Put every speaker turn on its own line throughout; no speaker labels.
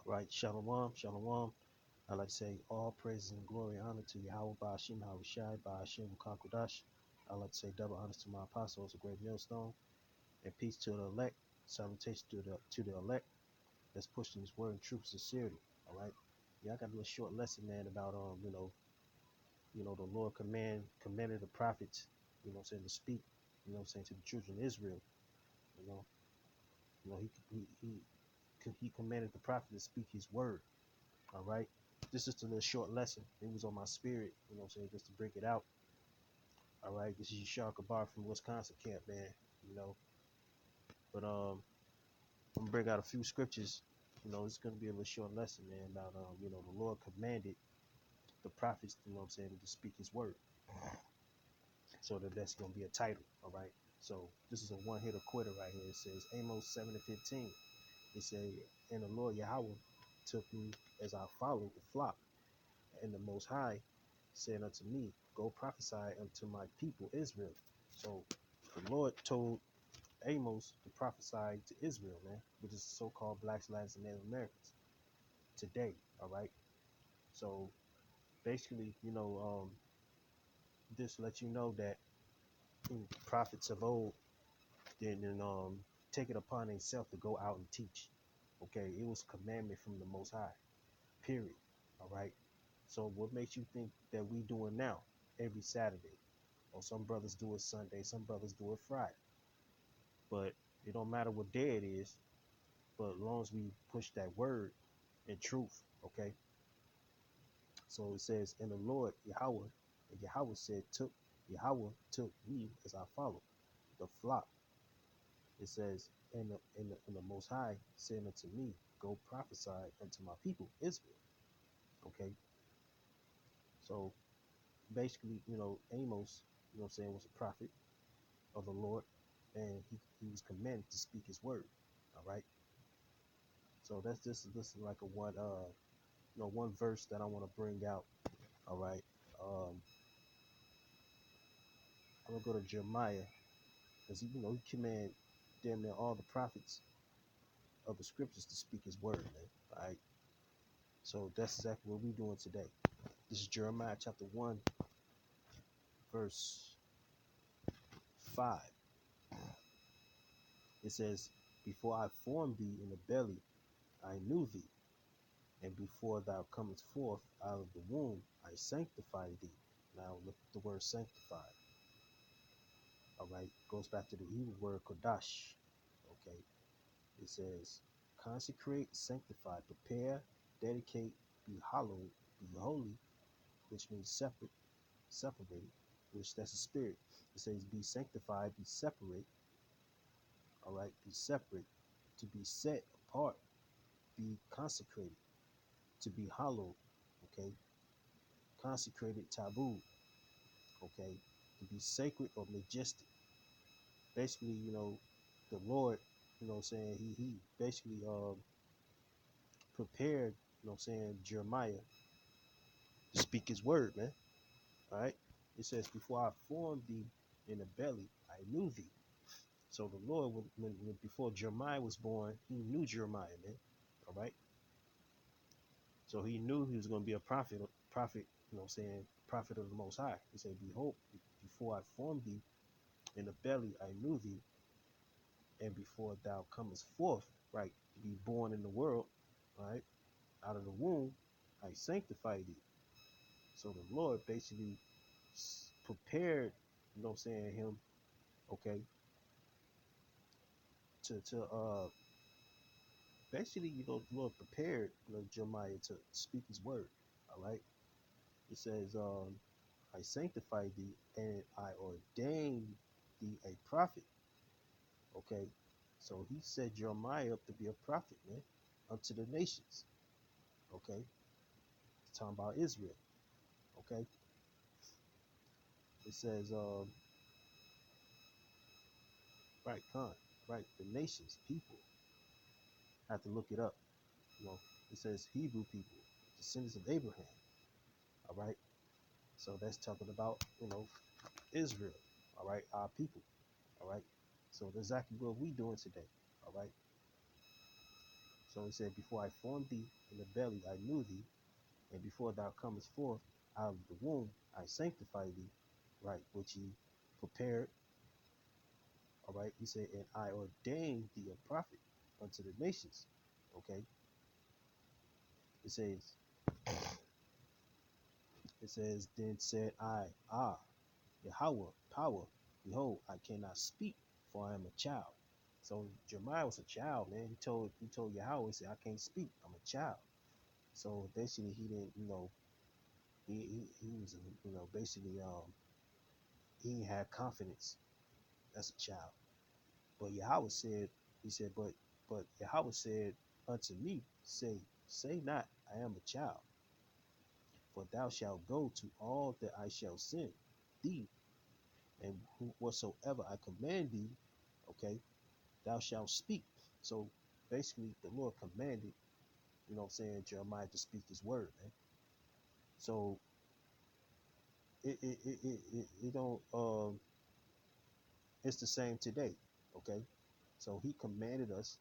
Right, Shalom, Shalom. I like to say all praises and glory and honor to Yahweh Ba'ashim Harushai Ba'ashim Kakodash. I like to say double honors to my apostles, a great millstone, and peace to the elect, salutation to the elect that's pushing this word in truth sincerity. All right. Yeah, I got a little short lesson, man, about the Lord commanded the prophets, to speak, to the children of Israel. You know, he commanded the prophet to speak his word. All right. This is a little short lesson. It was on my spirit, just to break it out. All right. This is Yashar Kabar from Wisconsin camp, man. You know, but I'm gonna bring out a few scriptures. It's gonna be a little short lesson, man, about the Lord commanded the prophets, to speak his word. So that's gonna be a title. All right. So this is a one-hitter quitter right here. It says Amos 7:15. It say, and the Lord Yahweh took me as I followed the flock. And the Most High said unto me, go prophesy unto my people Israel. So the Lord told Amos to prophesy to Israel, man, which is so-called blacks, Latins, and Native Americans today. All right. So basically, this let you know that prophets of old didn't take it upon themselves to go out and teach. Okay, it was a commandment from the Most High. Period. All right. So what makes you think that we doing now every Saturday? Or some brothers do it Sunday, some brothers do it Friday. But it don't matter what day it is, but as long as we push that word in truth, okay? So it says, in the Lord Yahweh, and Yahweh said, Yahweh took me as I followed the flock. It says, and the Most High said unto me, go prophesy unto my people Israel. Okay. So basically, Amos, was a prophet of the Lord, and he was commanded to speak his word. All right. So that's this is like a one verse that I want to bring out. All right. I'm gonna go to Jeremiah because he command damn near all the prophets of the scriptures to speak his word, man. All right. So that's exactly what we're doing today. This is Jeremiah chapter 1, verse 5. It says, before I formed thee in the belly, I knew thee. And before thou comest forth out of the womb, I sanctified thee. Now look at the word sanctified. All right, goes back to the Hebrew word kodash. Okay, it says consecrate, sanctify, prepare, dedicate, be hallowed, be holy, which means separate, separated, which that's a spirit. It says be sanctified, be separate. All right, be separate, to be set apart, be consecrated, to be hallowed. Okay, consecrated, taboo. Okay, to be sacred or majestic. Basically, the Lord, he basically prepared, Jeremiah to speak his word, man. All right. It says, before I formed thee in the belly, I knew thee. So the Lord, before Jeremiah was born, he knew Jeremiah, man. All right. So he knew he was going to be a prophet, prophet of the Most High. He said, behold, before I formed thee in the belly, I knew thee. And before thou comest forth, right, to be born in the world, right, out of the womb, I sanctify thee. So the Lord basically prepared, him, okay, to basically, the Lord prepared, Jeremiah to speak his word. All right. It says, I sanctify thee and I ordained thee a prophet. Okay. So he set Jeremiah up to be a prophet, man, unto the nations. Okay. It's talking about Israel. Okay. It says, right, right, the nations, people, have to look it up. It says Hebrew people, descendants of Abraham. All right. So that's talking about, Israel. All right. Our people. All right. So that's exactly what we doing today. All right. So he said, before I formed thee in the belly, I knew thee, and before thou comest forth out of the womb, I sanctify thee, right, which he prepared, all right. He said, and I ordained thee a prophet unto the nations, okay. It says, then said I, Yahweh, power, behold, I cannot speak, for I am a child. So Jeremiah was a child, man. He told Yahweh, he said, I can't speak, I'm a child. So basically, he didn't, he was, basically, he had confidence as a child. But Yahweh said, he said, but Yahweh said unto me, say not, I am a child, for thou shalt go to all that I shall send thee, and whatsoever I command thee, okay, thou shalt speak. So basically, the Lord commanded, Jeremiah to speak his word, man. So it don't it's the same today, okay? So he commanded us,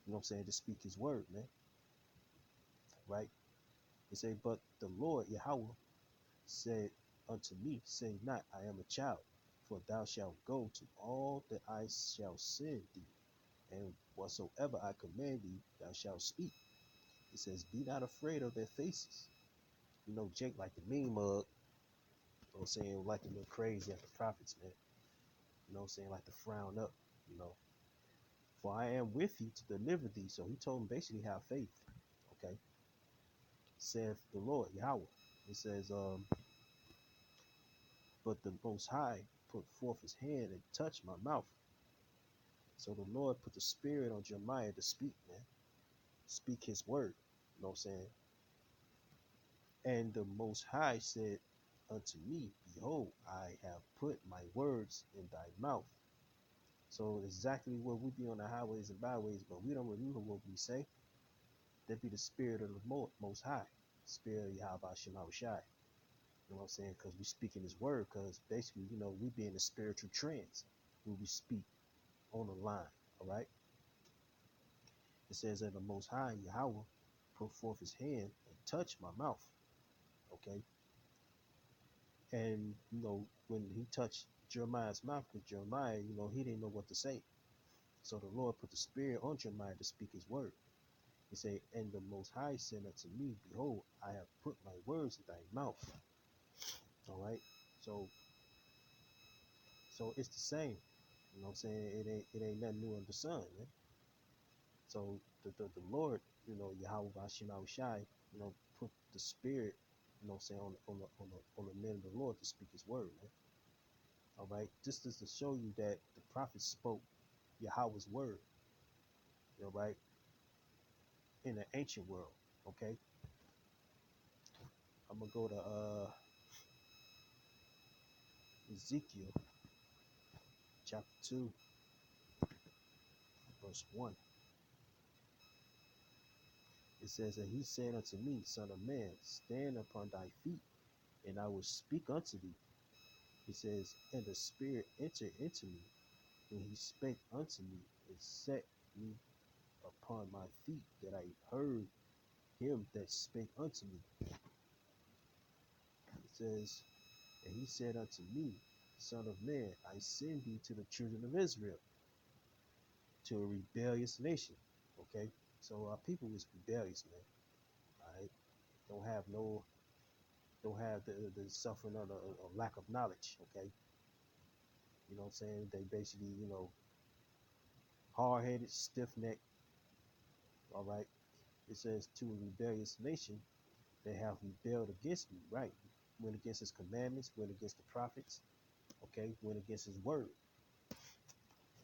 to speak his word, man, right? He said, but the Lord Yahweh said unto me, say not, I am a child, for thou shalt go to all that I shall send thee, and whatsoever I command thee, thou shalt speak. It says, be not afraid of their faces. Jake like the mean mug, like to look crazy at the prophets, man. Like to frown up, you know. For I am with you to deliver thee. So he told him basically have faith. Okay. Saith the Lord, Yahweh. It says, but the Most High put forth his hand and touched my mouth. So the Lord put the spirit on Jeremiah to speak, man. Speak his word. You know what I'm saying? And the Most High said unto me, behold, I have put my words in thy mouth. So exactly what we be on the highways and byways, but we don't remember what we say. That be the spirit of the Most High, spirit of Yahweh Shema Shai. You know what I'm saying? Because we speak in his word, because basically, we be in a spiritual trance when we speak on the line, all right? It says that the Most High, Yahweh, put forth his hand and touched my mouth, okay? And, when he touched Jeremiah's mouth, because Jeremiah, he didn't know what to say. So the Lord put the spirit on Jeremiah to speak his word. He said, and the Most High said unto me, behold, I have put my words in thy mouth. All right. So it's the same. You know what I'm saying? It ain't nothing new under the sun, man. So the Lord, Yahweh Bashim Shai, put the spirit, on the men of the Lord to speak his word, man. All right. Just to show you that the prophet spoke Yahweh's word, right? In the ancient world. Okay. I'm gonna go to Ezekiel chapter 2, verse 1. It says, and he said unto me, son of man, stand upon thy feet, and I will speak unto thee. He says, and the spirit entered into me, and he spake unto me, and set me upon my feet, that I heard him that spake unto me. It says, and he said unto me, son of man, I send thee to the children of Israel, to a rebellious nation. Okay, so our people is rebellious, man. All right, don't have the suffering of a lack of knowledge. Okay, you know what I'm saying? They basically, hard headed, stiff necked. All right, it says to a rebellious nation, they have rebelled against me. Right, went against his commandments, went against the prophets. Okay, went against his word.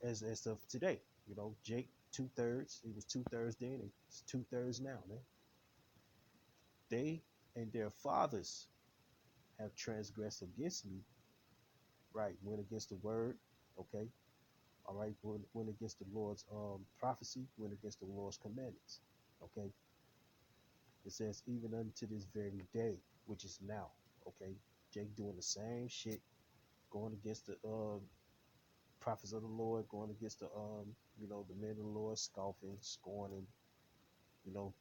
As of today, Jake 2/3. He was 2/3 then, and it's 2/3 now, man. They and their fathers have transgressed against me, right? Went against the word, okay? All right, went against the Lord's prophecy, went against the Lord's commandments, okay? It says, even unto this very day, which is now, okay? Jake doing the same shit, going against the prophets of the Lord, going against the the men of the Lord, scoffing, scorning, you know,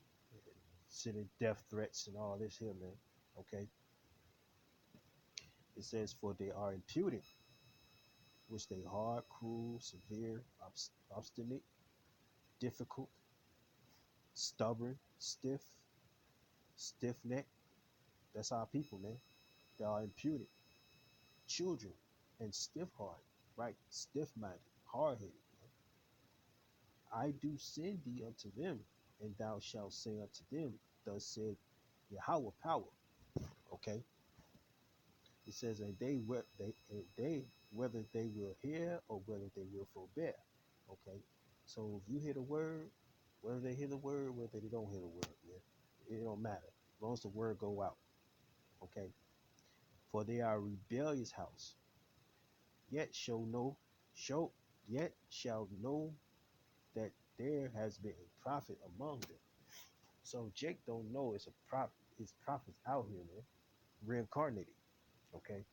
sending death threats and all this here, man. Okay. It says, for they are impudent, which they hard, cruel, severe, obstinate, difficult, stubborn, stiff necked. That's our people, man. They are impudent, children, and stiff hearted, right? Stiff minded, hard headed. I do send thee unto them, and thou shalt say unto them, thus said Yahweh power. Okay. It says, and they whether they will hear or whether they will forbear. Okay. So if you hear the word, whether they hear the word, whether they don't hear the word, man, it don't matter. As long as the word go out. Okay. For they are a rebellious house, yet show yet shall know that there has been a prophet among them. So Jake don't know it's a prophet. It's prophets out here, man, reincarnated. Okay.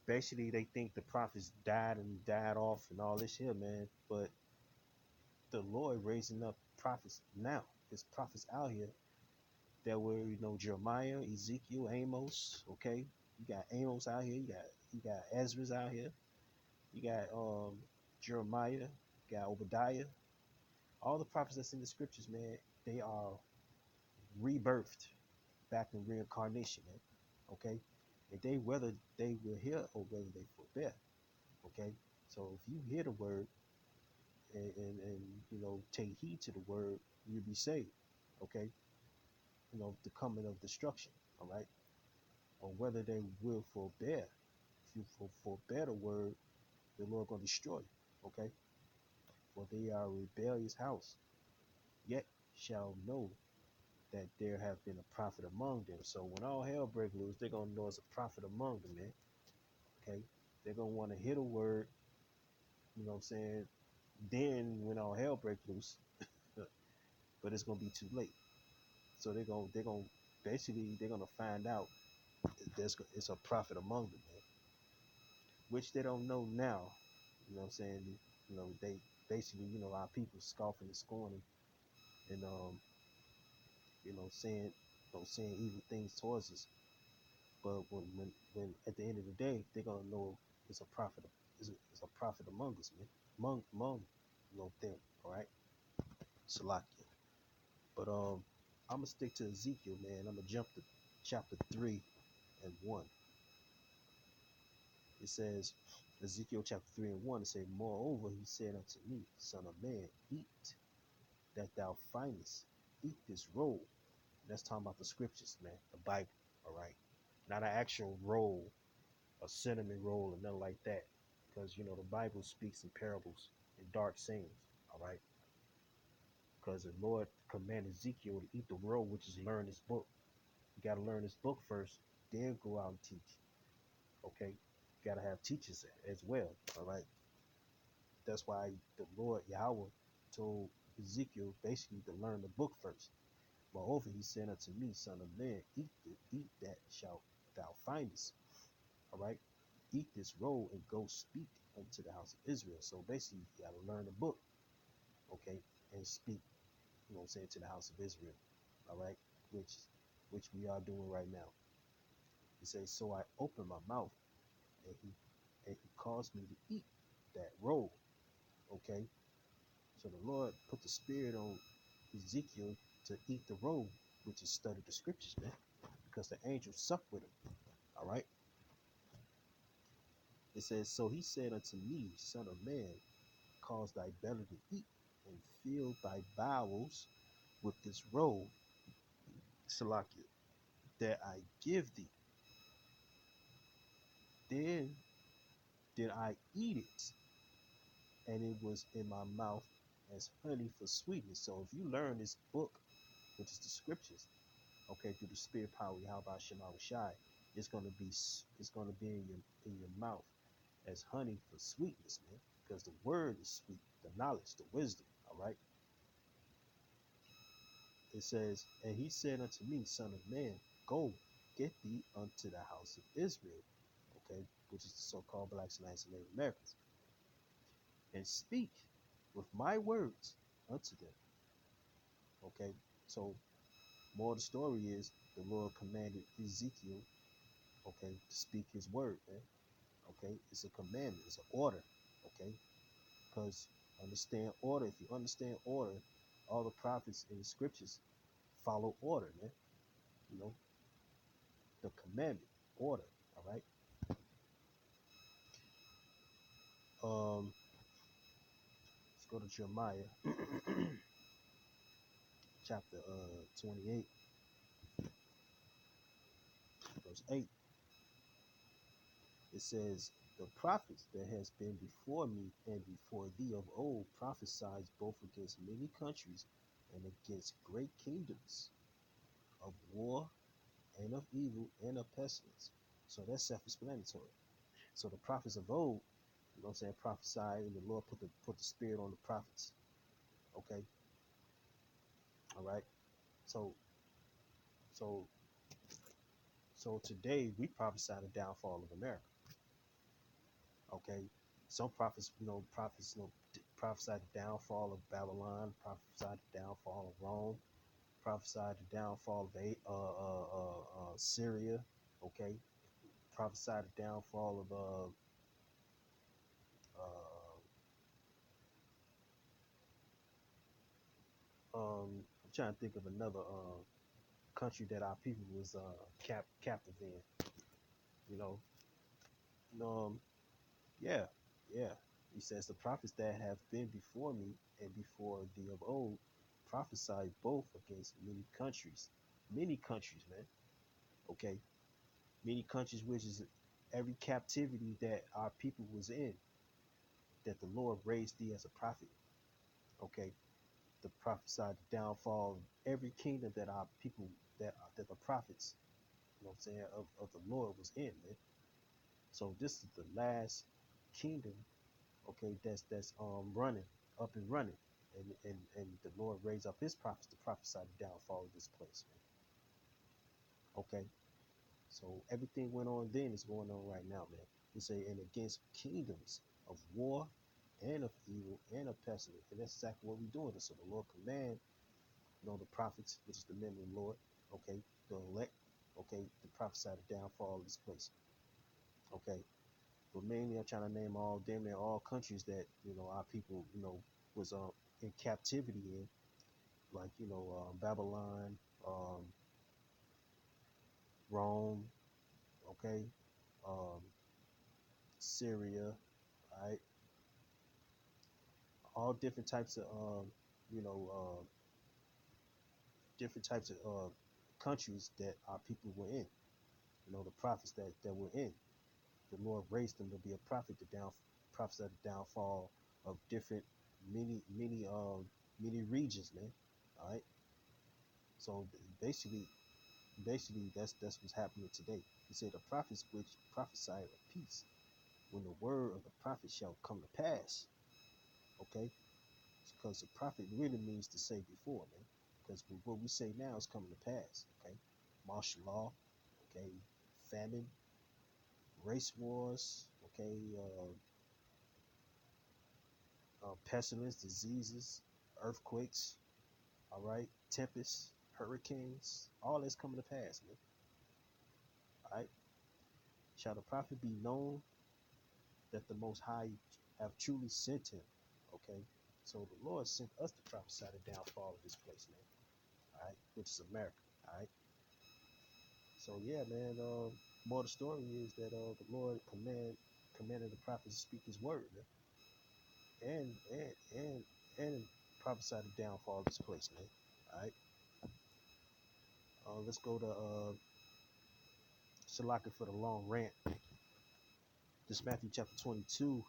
Basically, they think the prophets died and died off and all this here, man. But the Lord raising up prophets now. There's prophets out here that were, Jeremiah, Ezekiel, Amos. Okay, you got Amos out here. You got Ezra's out here. You got Jeremiah. You got Obadiah. All the prophets that's in the scriptures, man, they are rebirthed back in reincarnation, man. Okay, and they whether they will hear or whether they forbear. Okay, so if you hear the word and take heed to the word, you'll be saved. Okay, the coming of destruction. All right, or whether they will forbear. If you forbear the word, the Lord gonna destroy you. Okay, for they are a rebellious house, yet shall know that there have been a prophet among them. So when all hell break loose, they're gonna know it's a prophet among them, man. Okay, they're gonna want to hear the word. You know what I'm saying? Then when all hell break loose, but it's gonna be too late. So they're gonna basically they're gonna find out it's a prophet among them, man, which they don't know now. You know what I'm saying? They basically, our people scoffing and scorning and saying saying evil things towards us. But when at the end of the day, they're gonna know it's a prophet. It's a prophet among us, man. Among them. All right, Salakia. But I'm gonna stick to Ezekiel, man. I'm gonna jump to chapter 3 and 1. It says, Ezekiel chapter 3 and 1. It says, moreover, he said unto me, son of man, eat that thou findest, eat this roll. That's talking about the scriptures, man, the Bible. All right, not an actual roll, a cinnamon roll, or nothing like that, because the Bible speaks in parables and dark sayings. All right, because the Lord commanded Ezekiel to eat the roll, which is learn this book. You got to learn this book first, then go out and teach. Okay, you got to have teachers as well. All right, that's why the Lord Yahweh told Ezekiel basically to learn the book first. Moreover, he said unto me, son of man, eat that shalt thou findest. All right, eat this roll and go speak unto the house of Israel. So basically, you got to learn the book, okay, and speak. To the house of Israel. All right, which we are doing right now. He says, so I opened my mouth, and he caused me to eat that roll. Okay, so the Lord put the spirit on Ezekiel to eat the roll, which is study the scriptures, man, because the angel supped with him. All right. It says, so he said unto me, son of man, cause thy belly to eat, and fill thy bowels with this roll, Salakia, that I give thee. Then did I eat it, and it was in my mouth as honey for sweetness. So if you learn this book, which is the scriptures, okay, through the spirit power of Yahweh Shema Shai, it's gonna be in your mouth as honey for sweetness, man. Because the word is sweet, the knowledge, the wisdom. All right. It says, and he said unto me, son of man, go get thee unto the house of Israel, okay, which is the so-called blacks, whites, and Native Americans, and speak with my words unto them. Okay, so more of the story is the Lord commanded Ezekiel, okay, to speak His word, man. Okay, it's a commandment, it's an order. Okay, because understand order. If you understand order, all the prophets in the scriptures follow order, man. You know, the commandment, order. All right. Let's go to Jeremiah chapter 28, verse 8. It says, "The prophets that has been before me and before thee of old prophesied both against many countries and against great kingdoms, of war and of evil and of pestilence." So that's self-explanatory. So the prophets of old, you know what I'm saying, prophesied, and the Lord put the spirit on the prophets. Okay, all right. So so so today we prophesy the downfall of America. Okay, some prophets, prophesied the downfall of Babylon, prophesied the downfall of Rome, prophesied the downfall of Syria. Okay, prophesied the downfall of I'm trying to think of another country that our people was captive in. You know, um, yeah, yeah. He says the prophets that have been before me and before thee of old prophesied both against many countries, man. Okay, many countries, which is every captivity that our people was in, that the Lord raised thee as a prophet. Okay, to prophesy the downfall of every kingdom that our people that the prophets, you know what I'm saying, of the Lord was in, man. So this is the last kingdom, okay, that's running, up and running. And the Lord raised up his prophets to prophesy the downfall of this place, man. Okay. So everything went on then is going on right now, man. He say, and against kingdoms of war and of evil and of pestilence. And that's exactly what we're doing. So the Lord command, the prophets, which is the men of the Lord, okay, the elect, okay, to prophesy the downfall of this place. Okay. But mainly I'm trying to name all damn near all countries that, our people, was in captivity in, like, Babylon, um, Rome, okay, um, Syria, right? All different types of you know different types of countries that our people were in, the prophets that were in, the Lord raised them to be a prophet, prophets at the downfall of different many regions, man. All right, so basically that's what's happening today. He said the prophets which prophesy of peace, when the word of the prophet shall come to pass. Okay, because the prophet really means to say before, man. Because what we say now is coming to pass. Okay, martial law, okay, famine, race wars, okay, pestilence, diseases, earthquakes, all right, tempests, hurricanes, all that's coming to pass, man. All right, shall the prophet be known that the Most High have truly sent him? Okay, so the Lord sent us to prophesy the downfall of this place, man. All right, which is America. All right. So yeah, man. More of the story is that the Lord commanded the prophets to speak His word, man, and prophesy the downfall of this place, man. All right. Let's go to Shalaka for the long rant. This Matthew chapter 22,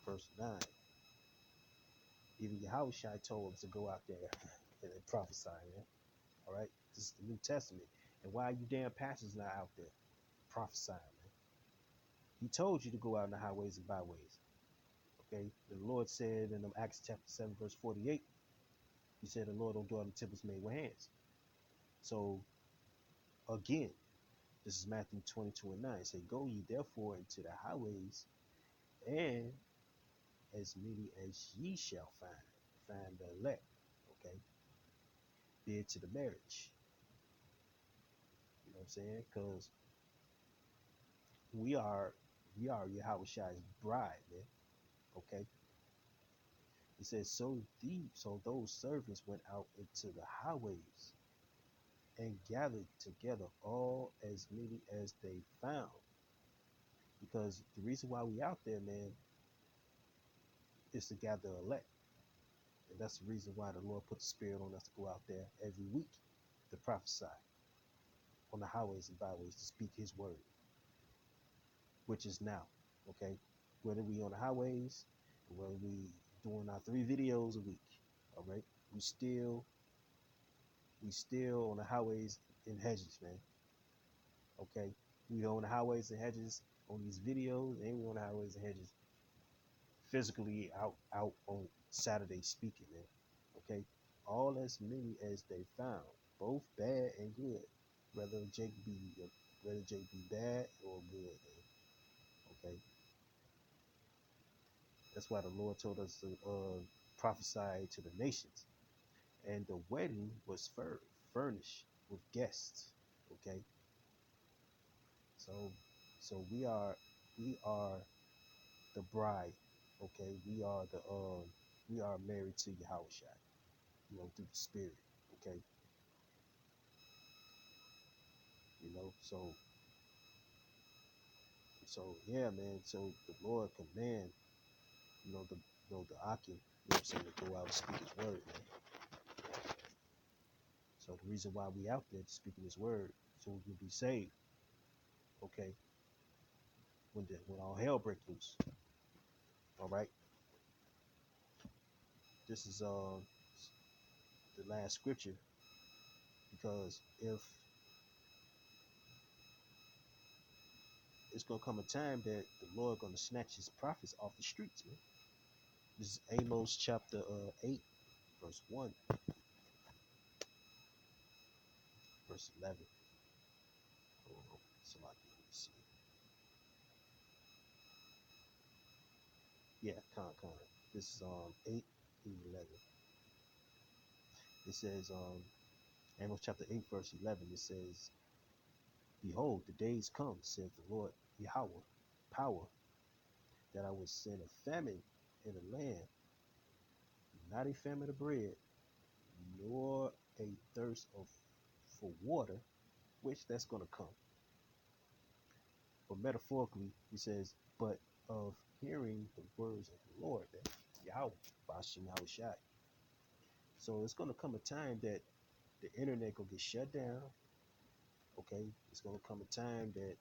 verse 9. Even Yahushua told us to go out there and prophesy, man. All right. This is the New Testament. And why are you damn pastors not out there prophesying, man? He told you to go out in the highways and byways. Okay, the Lord said in Acts chapter 7, verse 48, He said, the Lord don't dwell in temples made with hands. So, again, this is Matthew 22 and 9. It say, go ye therefore into the highways, and as many as ye shall find, find the elect, okay, bid to the marriage. You know what I'm saying? Because we are we are Yahweh Shai's bride, man. Okay. He says, so those servants went out into the highways and gathered together all as many as they found. Because the reason why we out there, man, is to gather elect. And that's the reason why the Lord put the spirit on us to go out there every week to prophesy on the highways and byways to speak his word, which is now. Okay. Whether we on the highways, or whether we doing our 3 videos a week, all right, we still on the highways and hedges, man. Okay. We on the highways and hedges on these videos, and we on the highways and hedges physically out on Saturday speaking, man. Okay. All as many as they found, both bad and good. Whether Jake be whether Jake be bad or good, man. Okay. That's why the Lord told us to prophesy to the nations. And the wedding was furnished with guests. Okay. So we are the bride. Okay. We are married to Yahweh Shai, through the spirit. Okay. So yeah, man. So the Lord command, the Akim, what I'm saying, to go out and speak his word, man. So the reason why we out there speaking his word, so we can be saved. Okay. When all hell break loose. All right. This is the last scripture, because if it's gonna come a time that the Lord gonna snatch his prophets off the streets, man. This is Amos chapter 8, verse 1, verse 11. Oh, somebody, let me see. Yeah, con. This is 8 and 11. It says Amos chapter 8, verse 11. It says, "Behold, the days come, saith the Lord Yahweh, power, that I will send a famine in the land, not a famine of bread, nor a thirst for water," which that's going to come. But metaphorically, he says, but of hearing the words of the Lord, that Yahweh, Bashim Yahweh Shai. So it's going to come a time that the internet going to get shut down. Okay. It's going to come a time that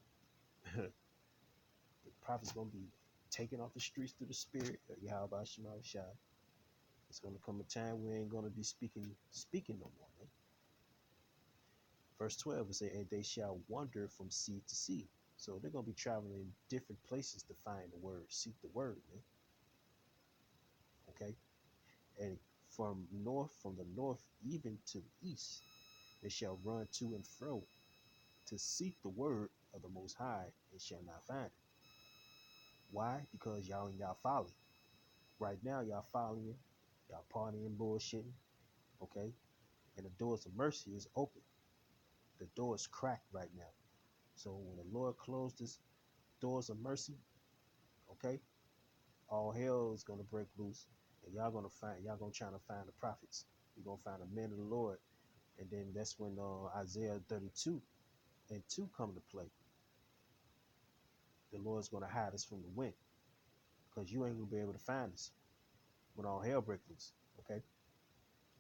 the prophet's going to be taken off the streets through the spirit of Yahweh Bashim Yahweh Shai. It's going to come a time we ain't going to be speaking no more, man. Verse 12, it says, "And they shall wander from sea to sea." So they're going to be traveling different places to find the word, seek the word, man. Okay. And from the north, even to the east, they shall run to and fro to seek the word of the Most High, and shall not find it. Why? Because y'all in y'all folly. Right now, y'all following, y'all partying, bullshitting. Okay. And the doors of mercy is open. The door is cracked right now. So when the Lord closed his doors of mercy, okay, all hell is gonna break loose, and y'all gonna try to find the prophets. You're gonna find the men of the Lord, and then that's when Isaiah 32 and 2 come to play. The Lord's gonna hide us from the wind, because you ain't gonna be able to find us when all hell breaks loose. Okay,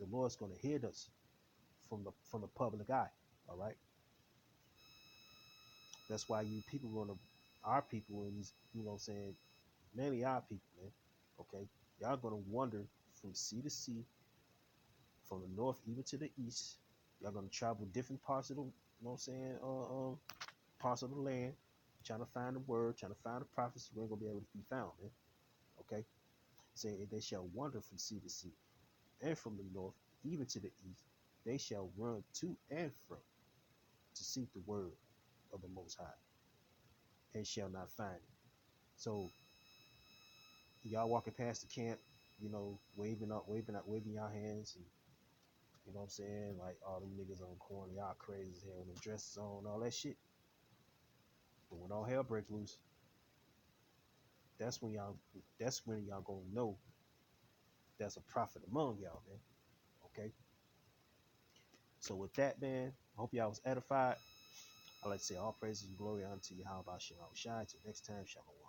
the Lord's gonna hid us from the public eye. All right, that's why you people our people in these, what I'm saying, mainly our people, man. Okay, y'all gonna wander from sea to sea, from the north even to the east. Y'all gonna travel different parts of the, what I'm saying, parts of the land, trying to find the word, trying to find the prophets. You ain't gonna be able to be found, man. Okay, say they shall wander from sea to sea, and from the north even to the east. They shall run to and fro to seek the word of the Most High, and shall not find it. So y'all walking past the camp, waving your hands, and you know what I'm saying, like all them niggas on corner, y'all crazy as hell, with them dresses on, all that shit. But when all hell break loose, that's when y'all that's when y'all gonna know there's a prophet among y'all, man. Okay. So with that, man, I hope y'all was edified. I like to say all praises and glory unto Yahweh Shem Shai. Till next time, Shalom.